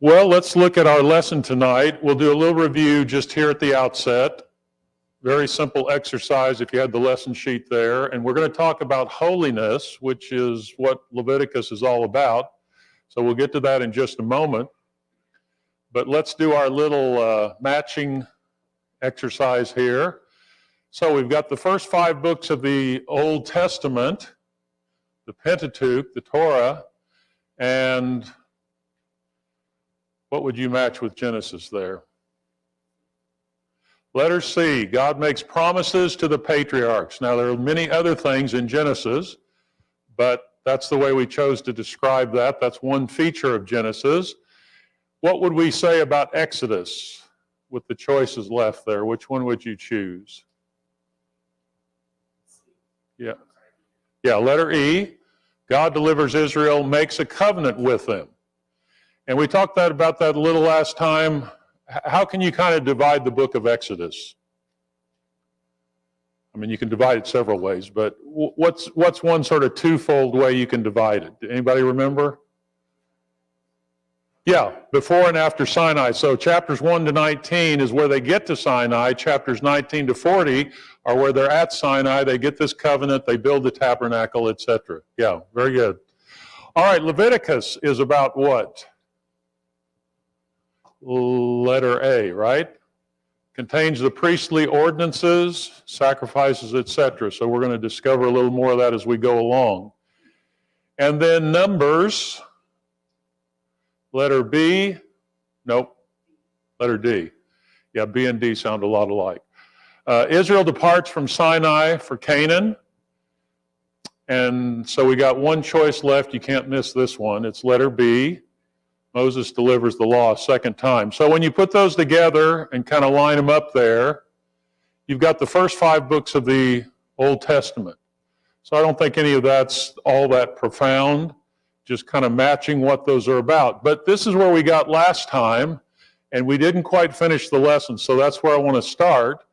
Well, let's look at our lesson tonight. We'll do a little review just here at the outset. Very simple exercise if you had the lesson sheet there. And we're going to talk about holiness, which is what Leviticus is all about. So we'll get to that in just a moment. But let's do our little matching exercise here. So we've got the first 5 books of the Old Testament, the Pentateuch, the Torah, and what would you match with Genesis there? Letter C, God makes promises to the patriarchs. Now, there are many other things in Genesis, but that's the way we chose to describe that. That's one feature of Genesis. What would we say about Exodus with the choices left there? Which one would you choose? Yeah, letter E, God delivers Israel, makes a covenant with them. And we talked about that a little last time. How can you kind of divide the book of Exodus? I mean, you can divide it several ways, but what's one sort of twofold way you can divide it? Anybody remember? Yeah, before and after Sinai. So chapters 1 to 19 is where they get to Sinai. Chapters 19 to 40 are where they're at Sinai. They get this covenant, they build the tabernacle, etc. Yeah, very good. All right, Leviticus is about what? Letter A, right? Contains the priestly ordinances, sacrifices, etc. So we're going to discover a little more of that as we go along. And then Numbers, letter B, nope, letter D. Yeah, B and D sound a lot alike. Israel departs from Sinai for Canaan. And so we got one choice left. You can't miss this one. It's letter B. Moses delivers the law a second time. So when you put those together and kind of line them up there, you've got the first 5 books of the Old Testament. So I don't think any of that's all that profound, just kind of matching what those are about. But this is where we got last time, and we didn't quite finish the lesson, so that's where I want to start.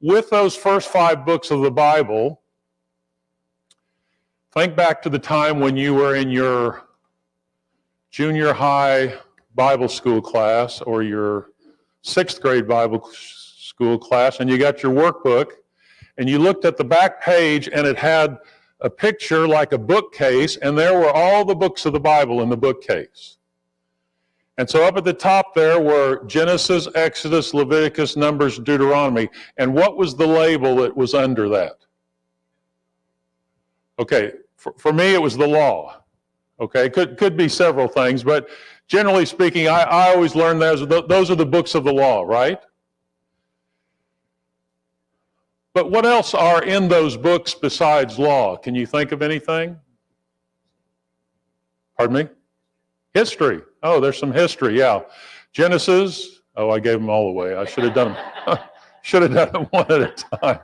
With those first 5 books of the Bible, think back to the time when you were in your junior high Bible school class or your 6th grade Bible school class, and you got your workbook, and you looked at the back page, and it had a picture like a bookcase, and there were all the books of the Bible in the bookcase. And so up at the top there were Genesis, Exodus, Leviticus, Numbers, Deuteronomy. And what was the label that was under that? Okay, for me it was the law. Okay, could be several things, but generally speaking, I always learn those are the books of the law, right? But what else are in those books besides law? Can you think of anything? Pardon me? History. Oh, there's some history, yeah. Genesis. Oh, I gave them all away. I should have done them one at a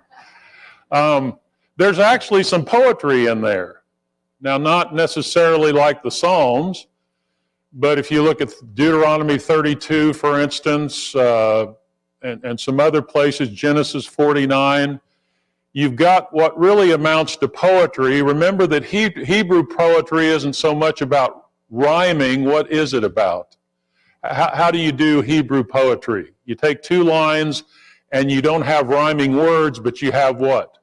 time. There's actually some poetry in there. Now, not necessarily like the Psalms, but if you look at Deuteronomy 32, for instance, and some other places, Genesis 49, you've got what really amounts to poetry. Remember that Hebrew poetry isn't so much about rhyming. What is it about? How do you do Hebrew poetry? You take 2 lines and you don't have rhyming words, but you have what?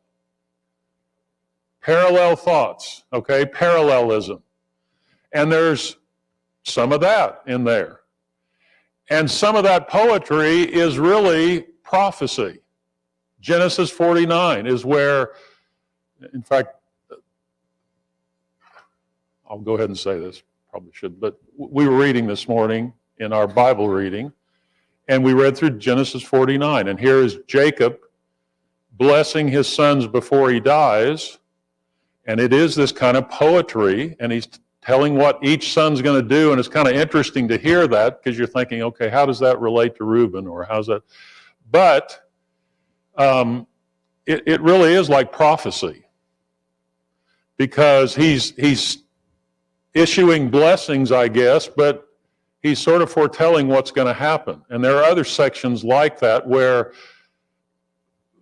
Parallel thoughts, okay? Parallelism. And there's some of that in there. And some of that poetry is really prophecy. Genesis 49 is where, in fact, I'll go ahead and say this, probably should, but we were reading this morning in our Bible reading, and we read through Genesis 49, and here is Jacob blessing his sons before he dies, and it is this kind of poetry, and he's telling what each son's going to do, and it's kind of interesting to hear that, because you're thinking, okay, how does that relate to Reuben, or how's that? But it really is like prophecy, because he's issuing blessings, I guess, but he's sort of foretelling what's going to happen. And there are other sections like that where,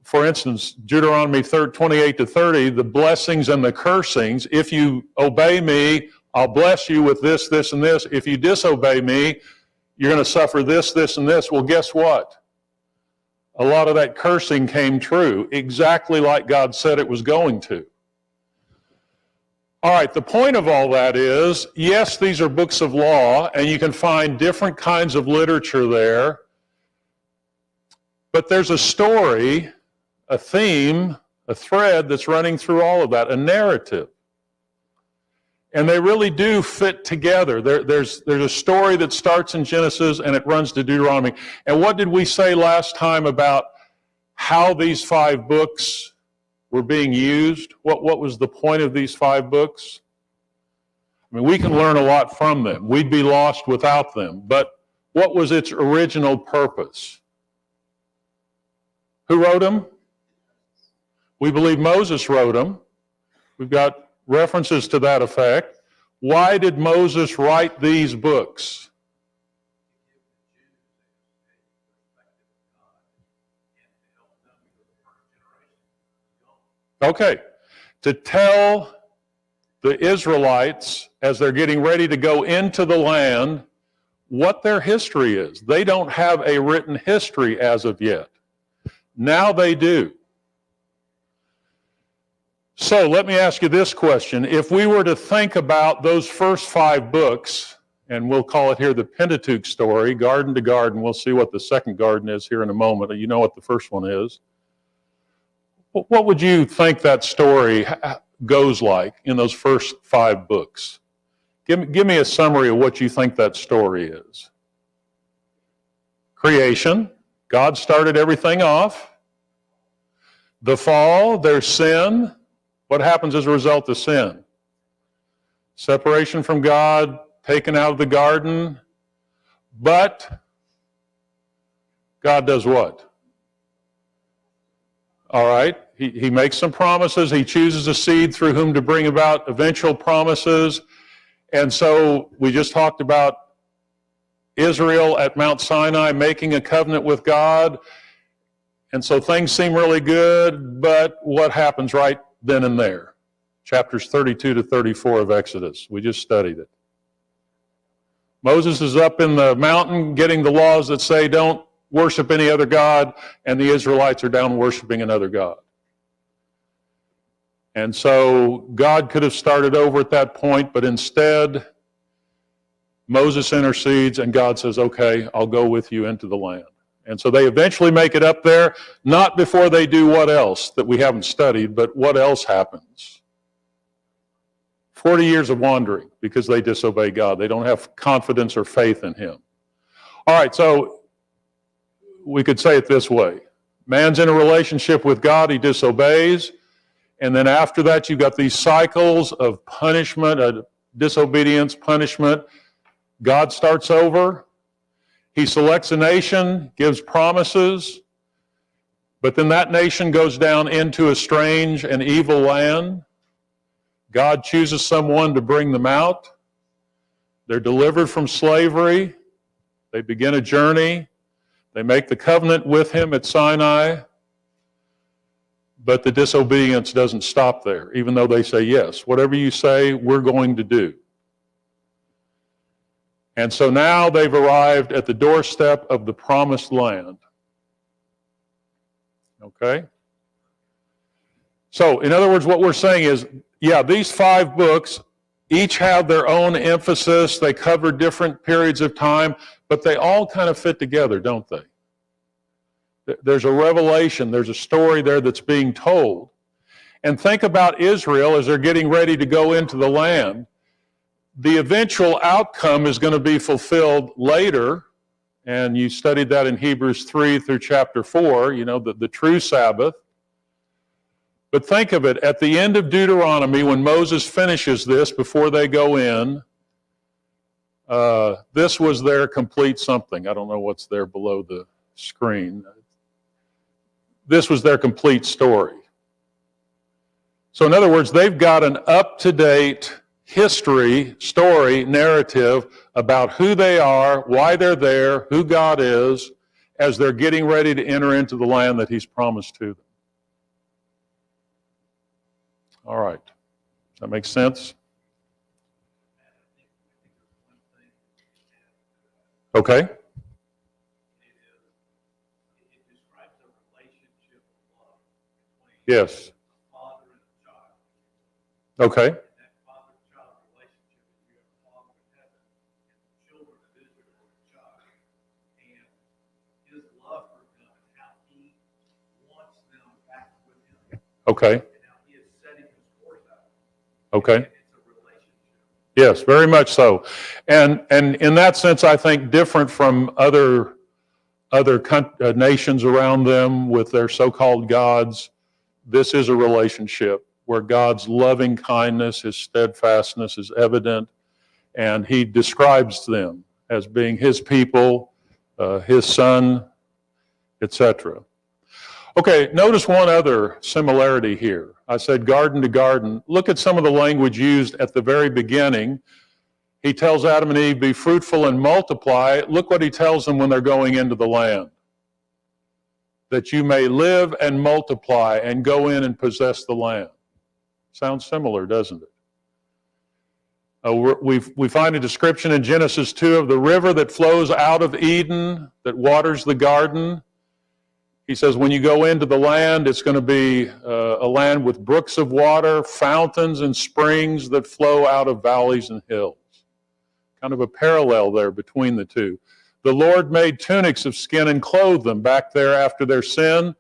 for instance, Deuteronomy 28 to 30, the blessings and the cursings, if you obey me, I'll bless you with this, this, and this. If you disobey me, you're going to suffer this, this, and this. Well, guess what? A lot of that cursing came true, exactly like God said it was going to. All right, the point of all that is, yes, these are books of law, and you can find different kinds of literature there, but there's a story, a theme, a thread that's running through all of that, a narrative. And they really do fit together. There's a story that starts in Genesis and it runs to Deuteronomy. And what did we say last time about how these 5 books were being used? What was the point of these 5 books? I mean, we can learn a lot from them. We'd be lost without them. But what was its original purpose? Who wrote them? We believe Moses wrote them. We've got references to that effect. Why did Moses write these books? Okay, to tell the Israelites as they're getting ready to go into the land what their history is. They don't have a written history as of yet. Now they do. So let me ask you this question. If we were to think about those first 5 books, and we'll call it here the Pentateuch story, garden to garden, we'll see what the second garden is here in a moment. You know what the first one is. What would you think that story goes like in those first 5 books? Give me a summary of what you think that story is. Creation. God started everything off. The fall, there's sin. What happens as a result of sin? Separation from God, taken out of the garden. But God does what? All right. He makes some promises. He chooses a seed through whom to bring about eventual promises. And so we just talked about Israel at Mount Sinai making a covenant with God. And so things seem really good, but what happens right then and there? Chapters 32 to 34 of Exodus. We just studied it. Moses is up in the mountain getting the laws that say don't worship any other God, and the Israelites are down worshiping another God. And so God could have started over at that point, but instead Moses intercedes and God says, okay, I'll go with you into the land. And so they eventually make it up there, not before they do what else that we haven't studied, but what else happens? 40 years of wandering because they disobey God. They don't have confidence or faith in Him. All right, so we could say it this way. Man's in a relationship with God, he disobeys, and then after that you've got these cycles of punishment, disobedience, punishment. God starts over. He selects a nation, gives promises, but then that nation goes down into a strange and evil land. God chooses someone to bring them out. They're delivered from slavery. They begin a journey. They make the covenant with Him at Sinai. But the disobedience doesn't stop there, even though they say, yes, whatever you say, we're going to do. And so now they've arrived at the doorstep of the promised land. Okay? So, in other words, what we're saying is, yeah, these 5 books each have their own emphasis. They cover different periods of time, but they all kind of fit together, don't they? There's a revelation, there's a story there that's being told. And think about Israel as they're getting ready to go into the land. The eventual outcome is going to be fulfilled later, and you studied that in Hebrews 3 through chapter 4, you know, the true Sabbath. But think of it, at the end of Deuteronomy, when Moses finishes this before they go in, this was their complete something. I don't know what's there below the screen. This was their complete story. So in other words, they've got an up-to-date history, story, narrative about who they are, why they're there, who God is, as they're getting ready to enter into the land that He's promised to them. All right. Does that make sense? Okay. It describes a relationship of love between Yes. a father and a child. Okay. And that father-child relationship is you have a father in heaven, and the children of Israel were the child. And his love for them and how he wants them back with him. Okay. And how he is setting his course out. Okay. And it's a relationship. Yes, very much so. And in that sense, I think different from other nations around them with their so-called gods, this is a relationship where God's loving kindness, his steadfastness is evident, and he describes them as being his people, his son, etc. Okay, notice one other similarity here. I said garden to garden. Look at some of the language used at the very beginning. He tells Adam and Eve, be fruitful and multiply. Look what he tells them when they're going into the land. That you may live and multiply and go in and possess the land. Sounds similar, doesn't it? We find a description in Genesis 2 of the river that flows out of Eden, that waters the garden. He says when you go into the land, it's going to be a land with brooks of water, fountains and springs that flow out of valleys and hills. Kind of a parallel there between the two. The Lord made tunics of skin and clothed them back there after their sin.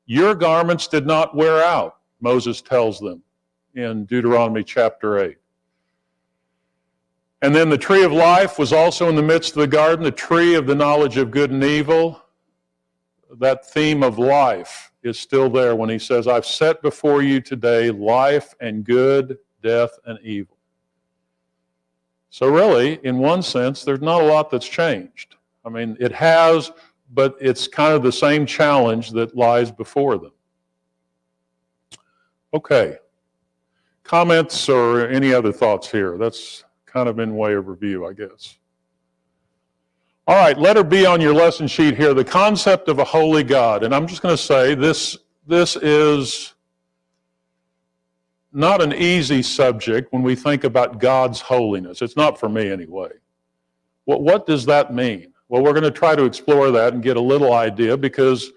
Your garments did not wear out, Moses tells them in Deuteronomy chapter 8. And then the tree of life was also in the midst of the garden, the tree of the knowledge of good and evil. That theme of life is still there when he says, I've set before you today life and good, death and evil. So really, in one sense, there's not a lot that's changed. I mean, it has, but it's kind of the same challenge that lies before them. Okay. Comments or any other thoughts here? That's kind of in way of review, I guess. All right, letter B on your lesson sheet here, the concept of a holy God. And I'm just going to say this is not an easy subject when we think about God's holiness. It's not for me anyway. What does that mean? Well, we're going to try to explore that and get a little idea because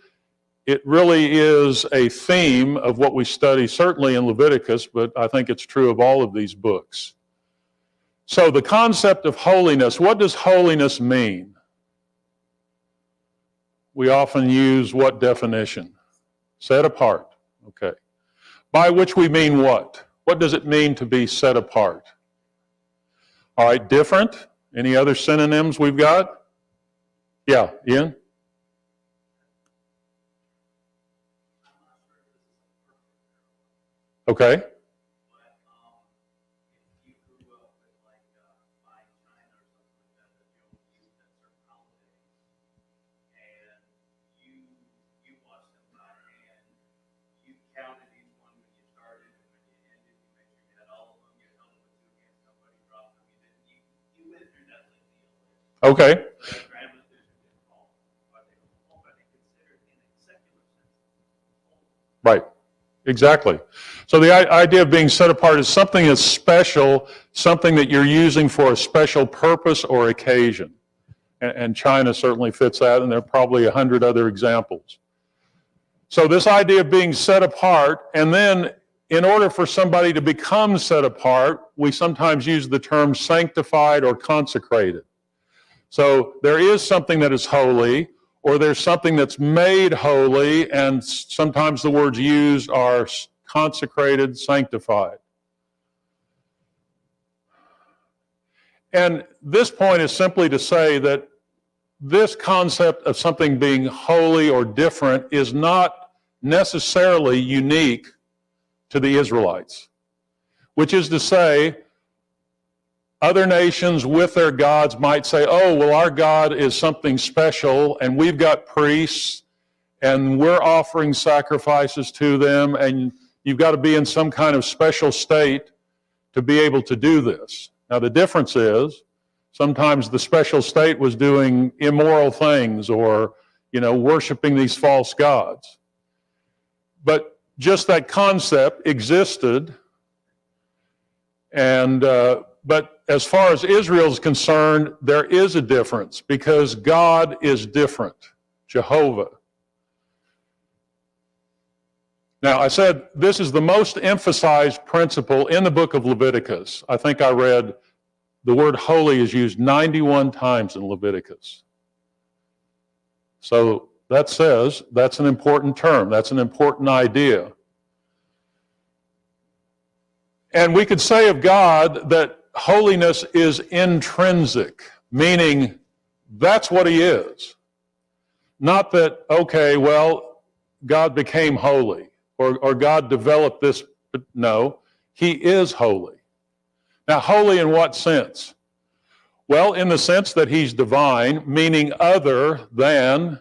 it really is a theme of what we study, certainly in Leviticus, but I think it's true of all of these books. So the concept of holiness, what does holiness mean? We often use what definition? Set apart. Okay. By which we mean what? What does it mean to be set apart? All right, different. Any other synonyms we've got? Yeah, Ian? Okay. Okay. Right. Exactly. So the idea of being set apart is something that's special, something that you're using for a special purpose or occasion. And China certainly fits that, and there are probably 100 other examples. So this idea of being set apart, and then in order for somebody to become set apart, we sometimes use the term sanctified or consecrated. So there is something that is holy, or there's something that's made holy, and sometimes the words used are consecrated, sanctified. And this point is simply to say that this concept of something being holy or different is not necessarily unique to the Israelites, which is to say, other nations with their gods might say, oh, well, our God is something special, and we've got priests, and we're offering sacrifices to them, and you've got to be in some kind of special state to be able to do this. Now, the difference is, sometimes the special state was doing immoral things or, worshiping these false gods. But just that concept existed, and but as far as Israel is concerned, there is a difference because God is different, Jehovah. Now, I said this is the most emphasized principle in the book of Leviticus. I think I read the word holy is used 91 times in Leviticus. So that says that's an important term. That's an important idea. And we could say of God that holiness is intrinsic, meaning that's what he is. Not that, okay, well, God became holy or God developed this. No, he is holy. Now, holy in what sense? Well, in the sense that he's divine, meaning other than,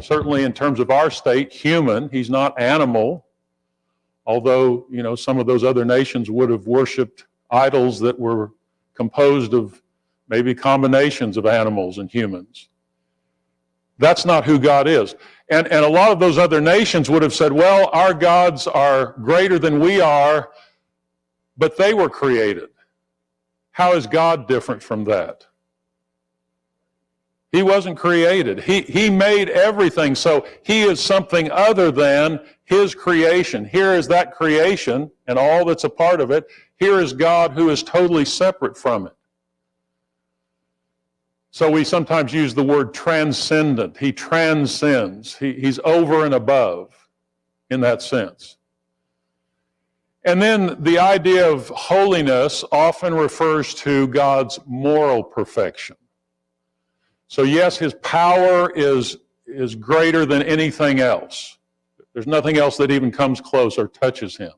certainly in terms of our state, human. He's not animal, although, some of those other nations would have worshiped idols that were composed of maybe combinations of animals and humans. That's not who God is. And a lot of those other nations would have said, well, our gods are greater than we are, but they were created. How is God different from that? He wasn't created. He made everything, so he is something other than his creation. Here is that creation and all that's a part of it. Here is God who is totally separate from it. So we sometimes use the word transcendent. He transcends. He's over and above in that sense. And then the idea of holiness often refers to God's moral perfection. So yes, his power is greater than anything else. There's nothing else that even comes close or touches him.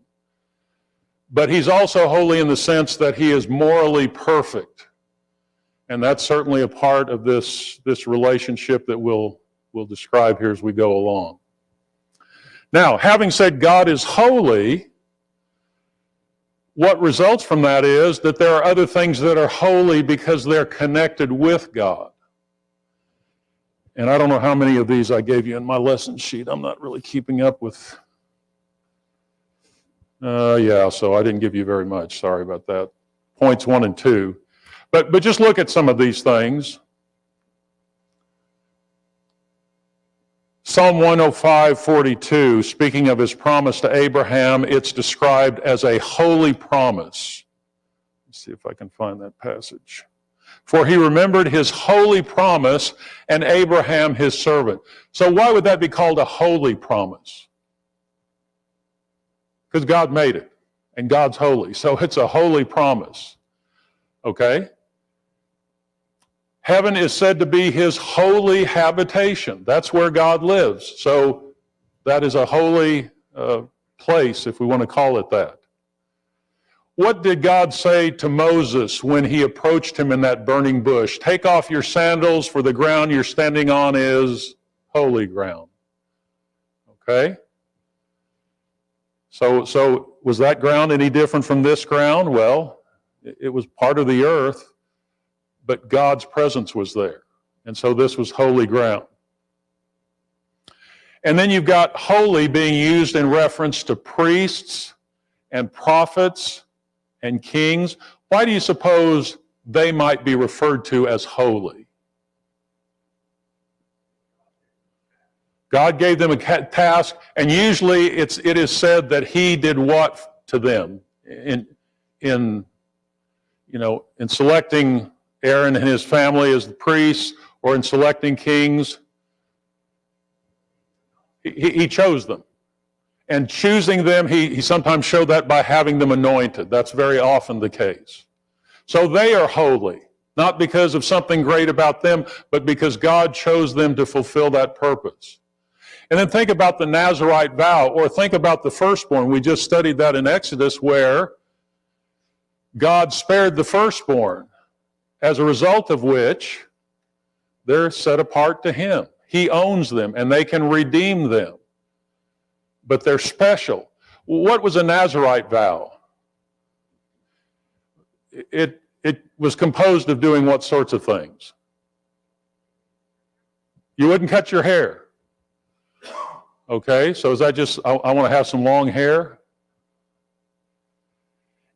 But he's also holy in the sense that he is morally perfect. And that's certainly a part of this relationship that we'll describe here as we go along. Now, having said God is holy, what results from that is that there are other things that are holy because they're connected with God. And I don't know how many of these I gave you in my lesson sheet. I'm not really keeping up with. So I didn't give you very much. Sorry about that. Points 1 and 2. But just look at some of these things. Psalm 105:42, speaking of his promise to Abraham, it's described as a holy promise. Let's see if I can find that passage. For he remembered his holy promise and Abraham his servant. So why would that be called a holy promise? Because God made it, and God's holy. So it's a holy promise. Okay? Heaven is said to be his holy habitation. That's where God lives. So that is a holy place, if we want to call it that. What did God say to Moses when he approached him in that burning bush? Take off your sandals, for the ground you're standing on is holy ground. Okay? So was that ground any different from this ground? Well, it was part of the earth, but God's presence was there. And so this was holy ground. And then you've got holy being used in reference to priests and prophets and kings. Why do you suppose they might be referred to as holy? God gave them a task, and usually it is said that he did what to them in selecting Aaron and his family as the priests, or in selecting kings. He chose them. And choosing them, he sometimes showed that by having them anointed. That's very often the case. So they are holy, not because of something great about them, but because God chose them to fulfill that purpose. And then think about the Nazirite vow, or think about the firstborn. We just studied that in Exodus, where God spared the firstborn, as a result of which they're set apart to him. He owns them, and they can redeem them. But they're special. What was a Nazirite vow? It was composed of doing what sorts of things? You wouldn't cut your hair. Okay, so is that just, I want to have some long hair?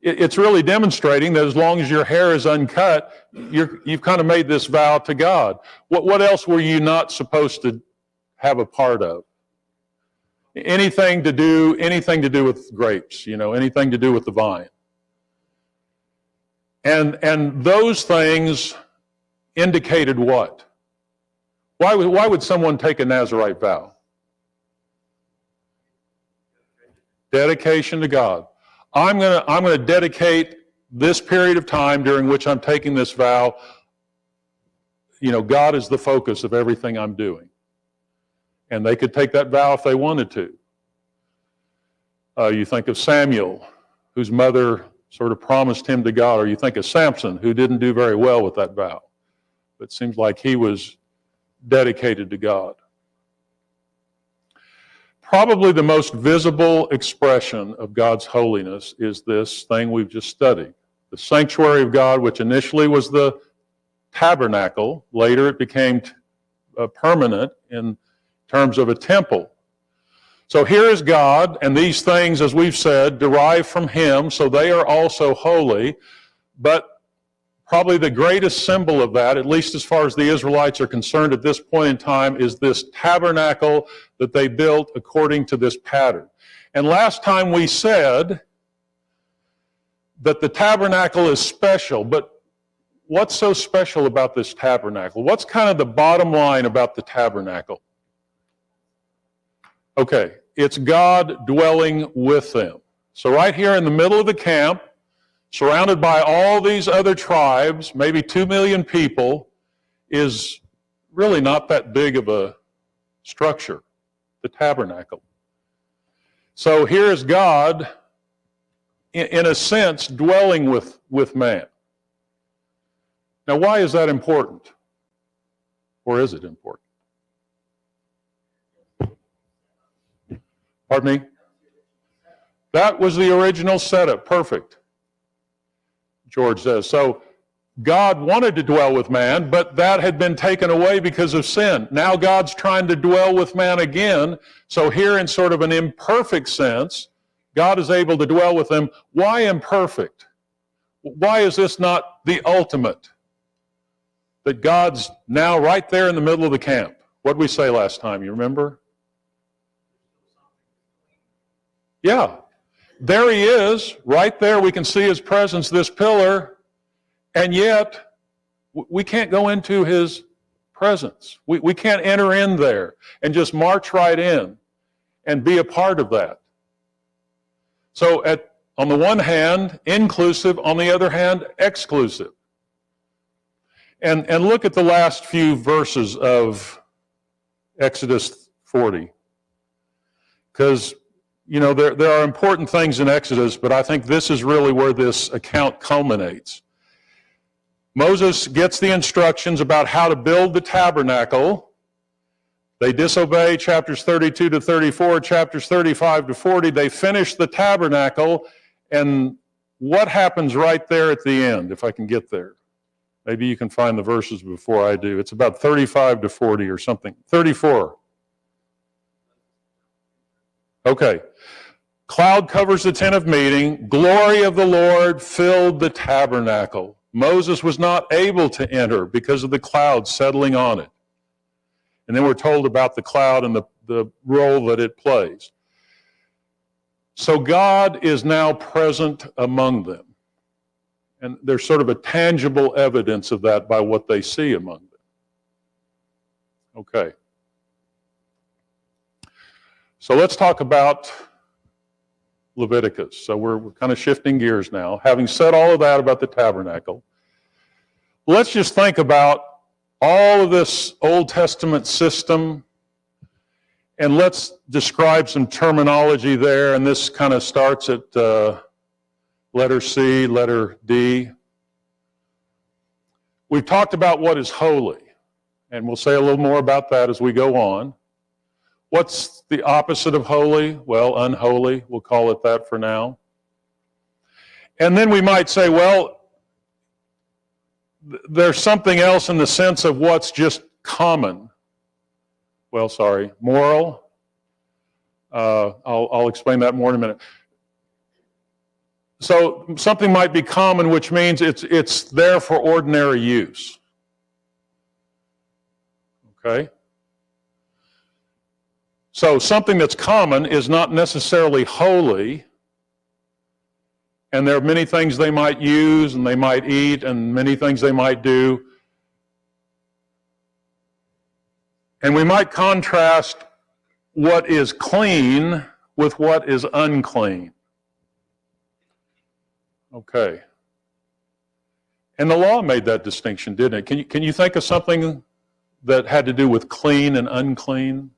It's really demonstrating that as long as your hair is uncut, you've kind of made this vow to God. What else were you not supposed to have a part of? Anything to do with grapes, anything to do with the vine. And those things indicated what? Why would someone take a Nazirite vow? Dedication to God. I'm going to dedicate this period of time during which I'm taking this vow. God is the focus of everything I'm doing. And they could take that vow if they wanted to. You think of Samuel, whose mother sort of promised him to God, or you think of Samson, who didn't do very well with that vow. But it seems like he was dedicated to God. Probably the most visible expression of God's holiness is this thing we've just studied. The sanctuary of God, which initially was the tabernacle, later it became permanent in terms of a temple. So here is God, and these things, as we've said, derive from Him, so they are also holy. But probably the greatest symbol of that, at least as far as the Israelites are concerned at this point in time, is this tabernacle that they built according to this pattern. And last time we said that the tabernacle is special, but what's so special about this tabernacle? What's kind of the bottom line about the tabernacle? Okay, it's God dwelling with them. So right here in the middle of the camp, surrounded by all these other tribes, maybe 2 million people, is really not that big of a structure, the tabernacle. So here is God, in a sense, dwelling with man. Now, why is that important? Or is it important? Pardon me? That was the original setup. Perfect. George says. So God wanted to dwell with man, but that had been taken away because of sin. Now God's trying to dwell with man again. So here, in sort of an imperfect sense, God is able to dwell with them. Why imperfect? Why is this not the ultimate? That God's now right there in the middle of the camp. What did we say last time? You remember? Yeah. There He is. Right there we can see His presence, this pillar. And yet, we can't go into His presence. We can't enter in there and just march right in and be a part of that. So on the one hand, inclusive, on the other hand, exclusive. And look at the last few verses of Exodus 40. Because, there are important things in Exodus, but I think this is really where this account culminates. Moses gets the instructions about how to build the tabernacle. They disobey chapters 32 to 34, chapters 35 to 40. They finish the tabernacle, and what happens right there at the end, if I can get there? Maybe you can find the verses before I do. It's about 35 to 40 or something. 34. Okay. Cloud covers the tent of meeting. Glory of the Lord filled the tabernacle. Moses was not able to enter because of the cloud settling on it. And then we're told about the cloud and the role that it plays. So God is now present among them. And there's sort of a tangible evidence of that by what they see among them. Okay. So let's talk about Leviticus. So we're kind of shifting gears now. Having said all of that about the tabernacle, let's just think about all of this Old Testament system, and let's describe some terminology there. And this kind of starts at letter C, letter D. We've talked about what is holy, and we'll say a little more about that as we go on. What's the opposite of holy? Well, unholy. We'll call it that for now. And then we might say, well, there's something else in the sense of what's just common. Well, sorry, moral. I'll explain that more in a minute. So something might be common, which means it's there for ordinary use. Okay? So something that's common is not necessarily holy, and there are many things they might use and they might eat and many things they might do. And we might contrast what is clean with what is unclean. Okay. And the law made that distinction, didn't it? Can you think of something that had to do with clean and unclean?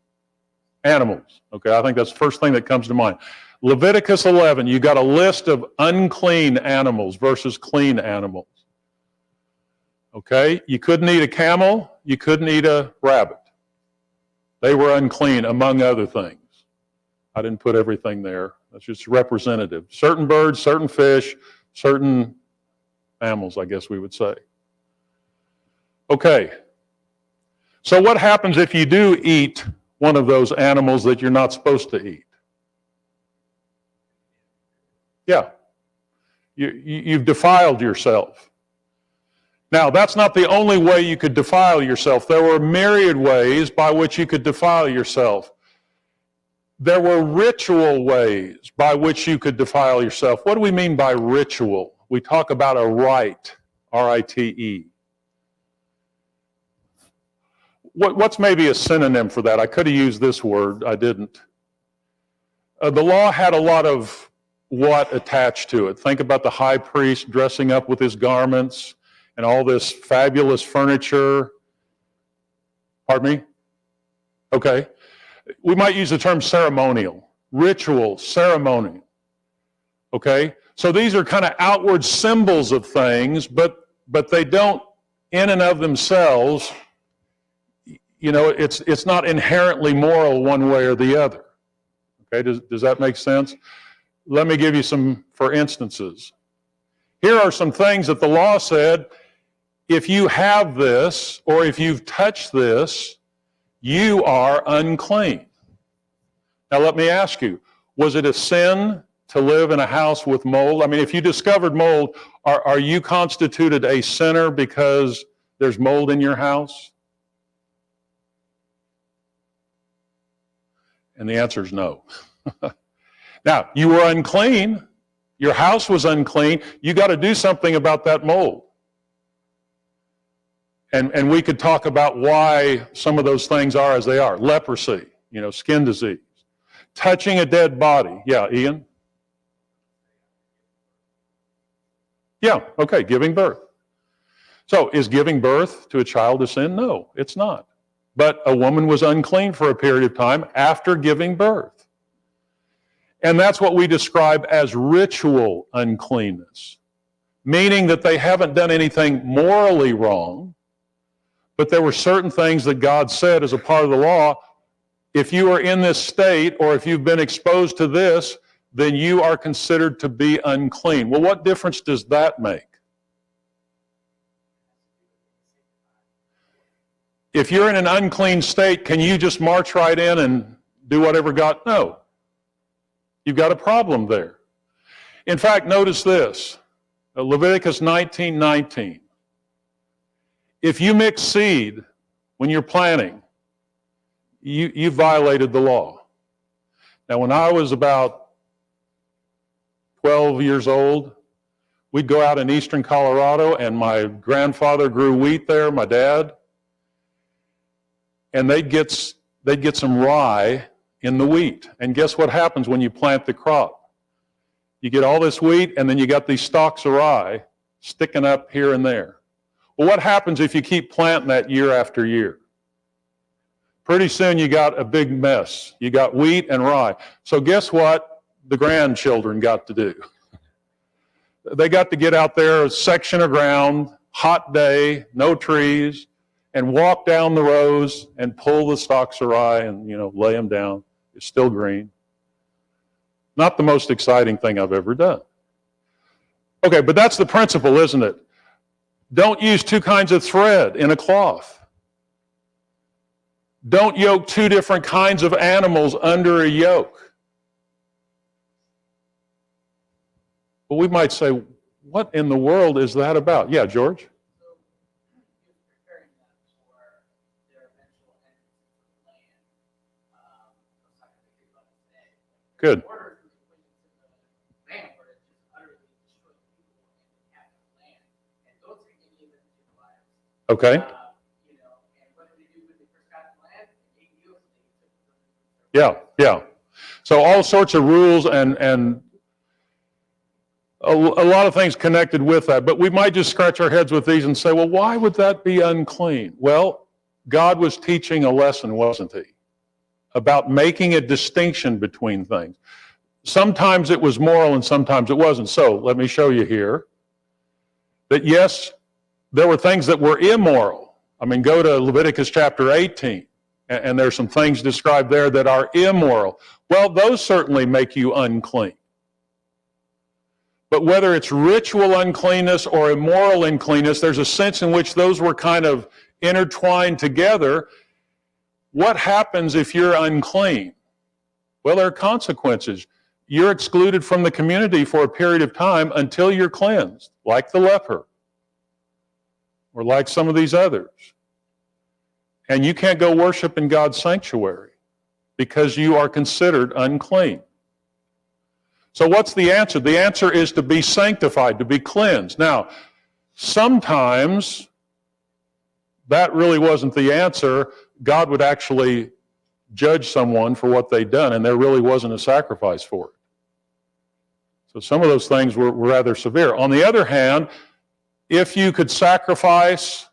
Animals. Okay, I think that's the first thing that comes to mind. Leviticus 11, you got a list of unclean animals versus clean animals. Okay, you couldn't eat a camel, you couldn't eat a rabbit. They were unclean, among other things. I didn't put everything there. That's just representative. Certain birds, certain fish, certain mammals, I guess we would say. Okay. So what happens if you do eat one of those animals that you're not supposed to eat? Yeah. You've defiled yourself. Now, that's not the only way you could defile yourself. There were myriad ways by which you could defile yourself. There were ritual ways by which you could defile yourself. What do we mean by ritual? We talk about a rite, R-I-T-E. What's maybe a synonym for that? I could have used this word, I didn't. The law had a lot of what attached to it. Think about the high priest dressing up with his garments and all this fabulous furniture. Pardon me? Okay. We might use the term ceremonial, ritual, ceremonial. Okay? So these are kind of outward symbols of things, but they don't, in and of themselves, it's not inherently moral one way or the other. Okay? Does that make sense? Let me give you some, for instances. Here are some things that the law said, if you have this, or if you've touched this, you are unclean. Now let me ask you, was it a sin to live in a house with mold? I mean, if you discovered mold, are you constituted a sinner because there's mold in your house? And the answer is no. Now, you were unclean. Your house was unclean. You got to do something about that mold. And we could talk about why some of those things are as they are. Leprosy, skin disease. Touching a dead body. Yeah, Ian? Yeah, okay, giving birth. So is giving birth to a child a sin? No, it's not. But a woman was unclean for a period of time after giving birth. And that's what we describe as ritual uncleanness, meaning that they haven't done anything morally wrong, but there were certain things that God said as a part of the law, if you are in this state or if you've been exposed to this, then you are considered to be unclean. Well, what difference does that make? If you're in an unclean state, can you just march right in and do whatever God? No. You've got a problem there. In fact, notice this. Leviticus 19:19. If you mix seed when you're planting, you violated the law. Now, when I was about 12 years old, we'd go out in eastern Colorado, and my grandfather grew wheat there, my dad, and they'd get some rye in the wheat. And guess what happens when you plant the crop? You get all this wheat, and then you got these stalks of rye sticking up here and there. Well, what happens if you keep planting that year after year? Pretty soon you got a big mess. You got wheat and rye. So guess what the grandchildren got to do? They got to get out there, a section of ground, hot day, no trees, and walk down the rows and pull the stalks of rye and, lay them down. It's still green. Not the most exciting thing I've ever done. Okay, but that's the principle, isn't it? Don't use two kinds of thread in a cloth. Don't yoke two different kinds of animals under a yoke. But we might say, what in the world is that about? Yeah, George? So, you're preparing them for their eventual entrance into the land. I was talking to kids about this today. Good. In order for the equations in the land, or to just utterly destroy the people and have the land, and those are going to give into their lives. Okay. You know, and what did they do when they first got the land? They ate deals and they took them. Yeah, yeah. So all sorts of rules and a lot of things connected with that. But we might just scratch our heads with these and say, well, why would that be unclean? Well, God was teaching a lesson, wasn't he? About making a distinction between things. Sometimes it was moral and sometimes it wasn't. So let me show you here that yes, there were things that were immoral. I mean, go to Leviticus chapter 18, and there's some things described there that are immoral. Well, those certainly make you unclean. But whether it's ritual uncleanness or immoral uncleanness, there's a sense in which those were kind of intertwined together. What happens if you're unclean? Well, there are consequences. You're excluded from the community for a period of time until you're cleansed, like the leper, or like some of these others. And you can't go worship in God's sanctuary because you are considered unclean. So what's the answer? The answer is to be sanctified, to be cleansed. Now, sometimes that really wasn't the answer. God would actually judge someone for what they'd done, and there really wasn't a sacrifice for it. So some of those things were rather severe. On the other hand, if you could sacrifice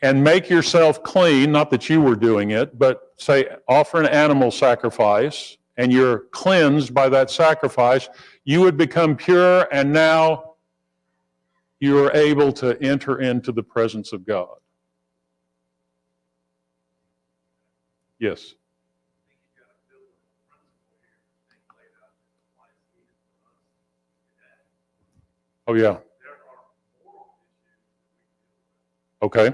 and make yourself clean, not that you were doing it, but say offer an animal sacrifice, and you're cleansed by that sacrifice, you would become pure, and now you are able to enter into the presence of God. Yes. Oh, yeah. Okay.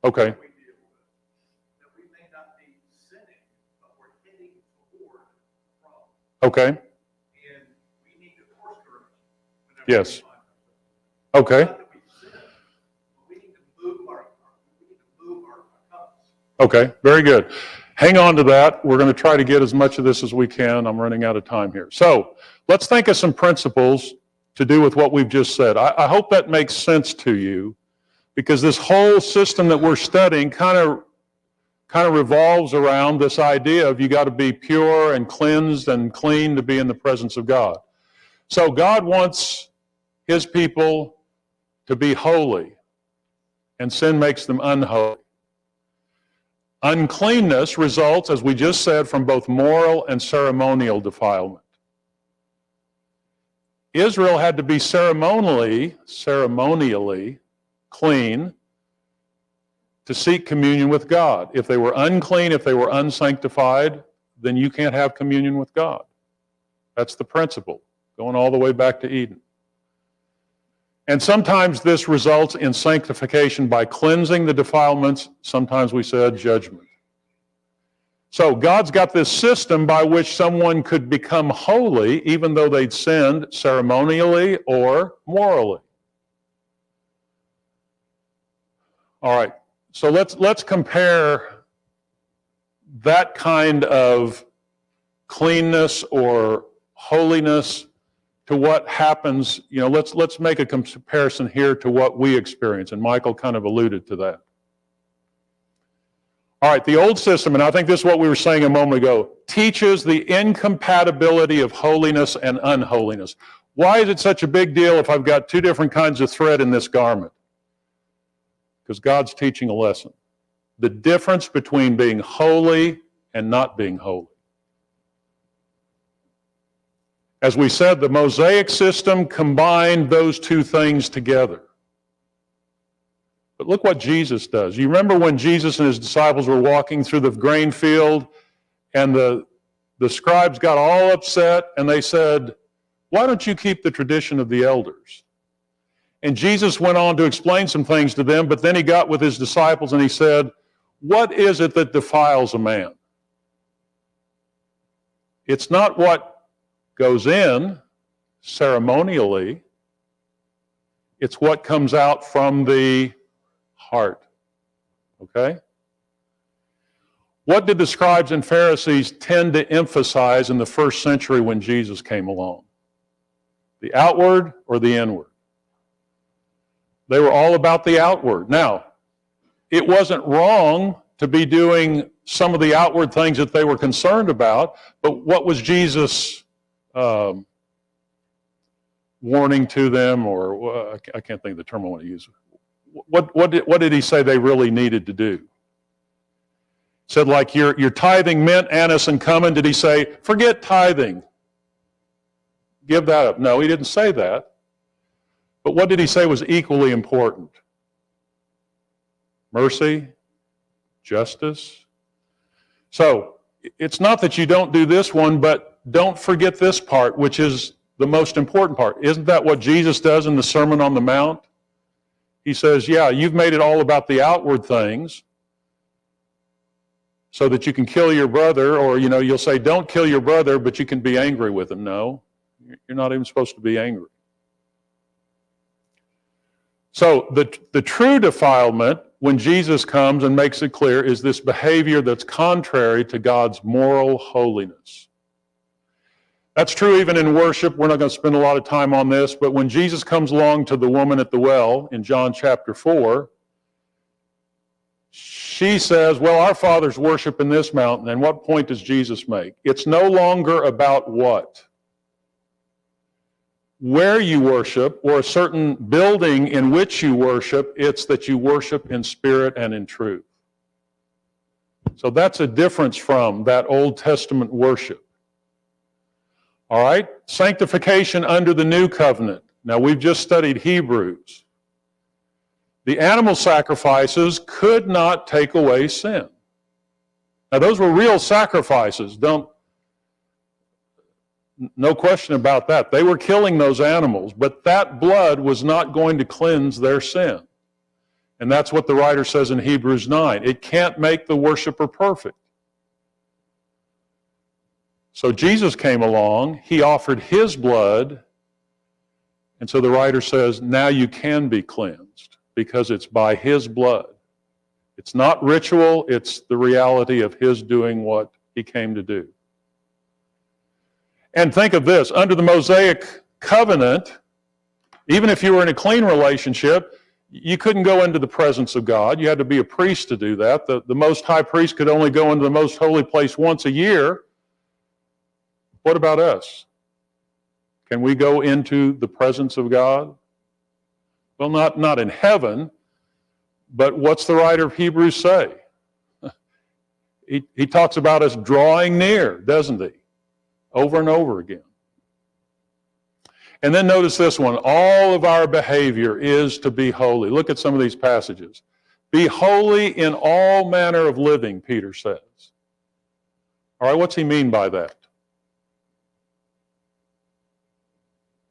Okay. Okay. And we need to course correct whenever Yes. we find ourselves. Okay. Not that we sin, but we need to move our cups. Okay. Very good. Hang on to that. We're going to try to get as much of this as we can. I'm running out of time here. So let's think of some principles to do with what we've just said. I hope that makes sense to you, because this whole system that we're studying kind of revolves around this idea of you got to be pure and cleansed and clean to be in the presence of God. So God wants his people to be holy, and sin makes them unholy. Uncleanness results, as we just said, from both moral and ceremonial defilement. Israel had to be ceremonially clean to seek communion with God. If they were unclean, if they were unsanctified, then you can't have communion with God. That's the principle, going all the way back to Eden. And sometimes this results in sanctification by cleansing the defilements. Sometimes we said judgment. So God's got this system by which someone could become holy even though they'd sinned ceremonially or morally. All right, so let's compare that kind of cleanness or holiness to what happens. You know, let's make a comparison here to what we experience, and Michael kind of alluded to that. All right, the old system, and I think this is what we were saying a moment ago, teaches the incompatibility of holiness and unholiness. Why is it such a big deal if I've got two different kinds of thread in this garment? Because God's teaching a lesson. The difference between being holy and not being holy. As we said, the Mosaic system combined those two things together. But look what Jesus does. You remember when Jesus and his disciples were walking through the grain field, and the scribes got all upset, and they said, "Why don't you keep the tradition of the elders?" And Jesus went on to explain some things to them, but then he got with his disciples and he said, "What is it that defiles a man? It's not what goes in ceremonially. It's what comes out from the heart. Okay? What did the scribes and Pharisees tend to emphasize in the first century when Jesus came along? The outward or the inward? They were all about the outward. Now, it wasn't wrong to be doing some of the outward things that they were concerned about, but what was Jesus warning to them, or I can't think of the term I want to use. What did he say they really needed to do? Said like your tithing mint, anise, and cumin. Did he say, forget tithing? Give that up. No, he didn't say that. But what did he say was equally important? Mercy, justice. So it's not that you don't do this one, but don't forget this part, which is the most important part. Isn't that what Jesus does in the Sermon on the Mount? He says, yeah, you've made it all about the outward things so that you can kill your brother, or, you'll say, don't kill your brother, but you can be angry with him. No, you're not even supposed to be angry. So the true defilement, when Jesus comes and makes it clear, is this behavior that's contrary to God's moral holiness. That's true even in worship. We're not going to spend a lot of time on this, but when Jesus comes along to the woman at the well in John chapter 4, she says, well, our fathers worship in this mountain. And what point does Jesus make? It's no longer about what? Where you worship, or a certain building in which you worship. It's that you worship in spirit and in truth. So that's a difference from that Old Testament worship. All right? Sanctification under the new covenant. Now, we've just studied Hebrews. The animal sacrifices could not take away sin. Now, those were real sacrifices. No question about that. They were killing those animals, but that blood was not going to cleanse their sin. And that's what the writer says in Hebrews 9. It can't make the worshiper perfect. So Jesus came along, he offered his blood, and so the writer says, now you can be cleansed because it's by his blood. It's not ritual, it's the reality of his doing what he came to do. And think of this, under the Mosaic covenant, even if you were in a clean relationship, you couldn't go into the presence of God. You had to be a priest to do that. The Most High Priest could only go into the most holy place once a year. What about us? Can we go into the presence of God? Well, not in heaven, but what's the writer of Hebrews say? He talks about us drawing near, doesn't he? Over and over again. And then notice this one. All of our behavior is to be holy. Look at some of these passages. Be holy in all manner of living, Peter says. All right, what's he mean by that?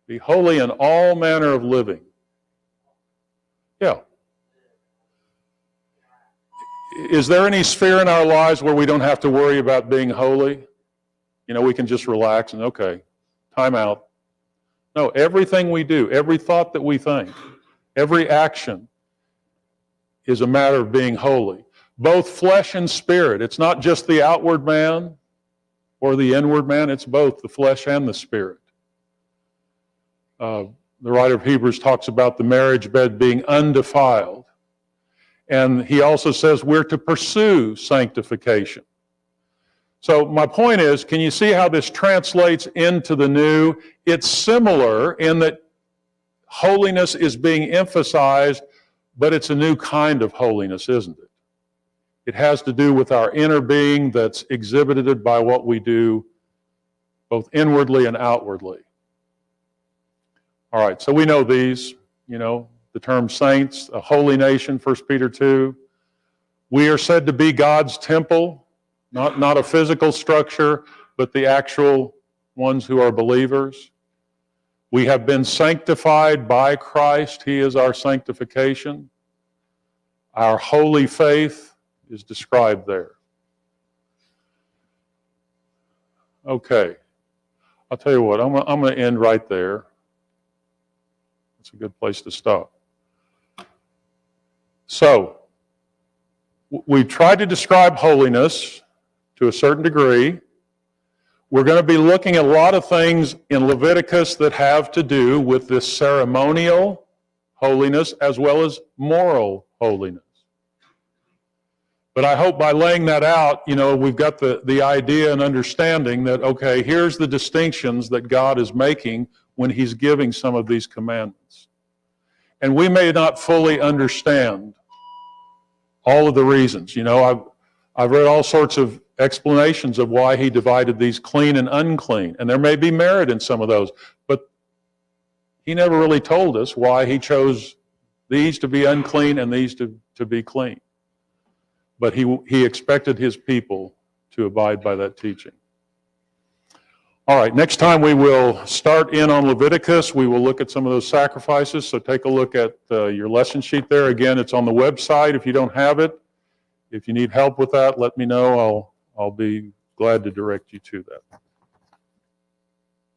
Be holy in all manner of living. Yeah. Is there any sphere in our lives where we don't have to worry about being holy? We can just relax and, okay, time out. No, everything we do, every thought that we think, every action is a matter of being holy. Both flesh and spirit. It's not just the outward man or the inward man. It's both the flesh and the spirit. The writer of Hebrews talks about the marriage bed being undefiled. And he also says we're to pursue sanctification. So my point is, can you see how this translates into the new? It's similar in that holiness is being emphasized, but it's a new kind of holiness, isn't it? It has to do with our inner being that's exhibited by what we do both inwardly and outwardly. All right, so we know these, the term saints, a holy nation, 1 Peter 2. We are said to be God's temple, not a physical structure, but the actual ones who are believers. We have been sanctified by Christ. He is our sanctification. Our holy faith is described there. Okay. I'll tell you what, I'm going to end right there. It's a good place to stop. So, we tried to describe holiness to a certain degree. We're going to be looking at a lot of things in Leviticus that have to do with this ceremonial holiness as well as moral holiness. But I hope by laying that out, we've got the idea and understanding that, okay, here's the distinctions that God is making when he's giving some of these commandments. And we may not fully understand all of the reasons. I've read all sorts of explanations of why he divided these clean and unclean. And there may be merit in some of those. But he never really told us why he chose these to be unclean and these to be clean. But he expected his people to abide by that teaching. All right, next time we will start in on Leviticus. We will look at some of those sacrifices. So take a look at your lesson sheet there. Again, it's on the website if you don't have it. If you need help with that, let me know. I'll be glad to direct you to that.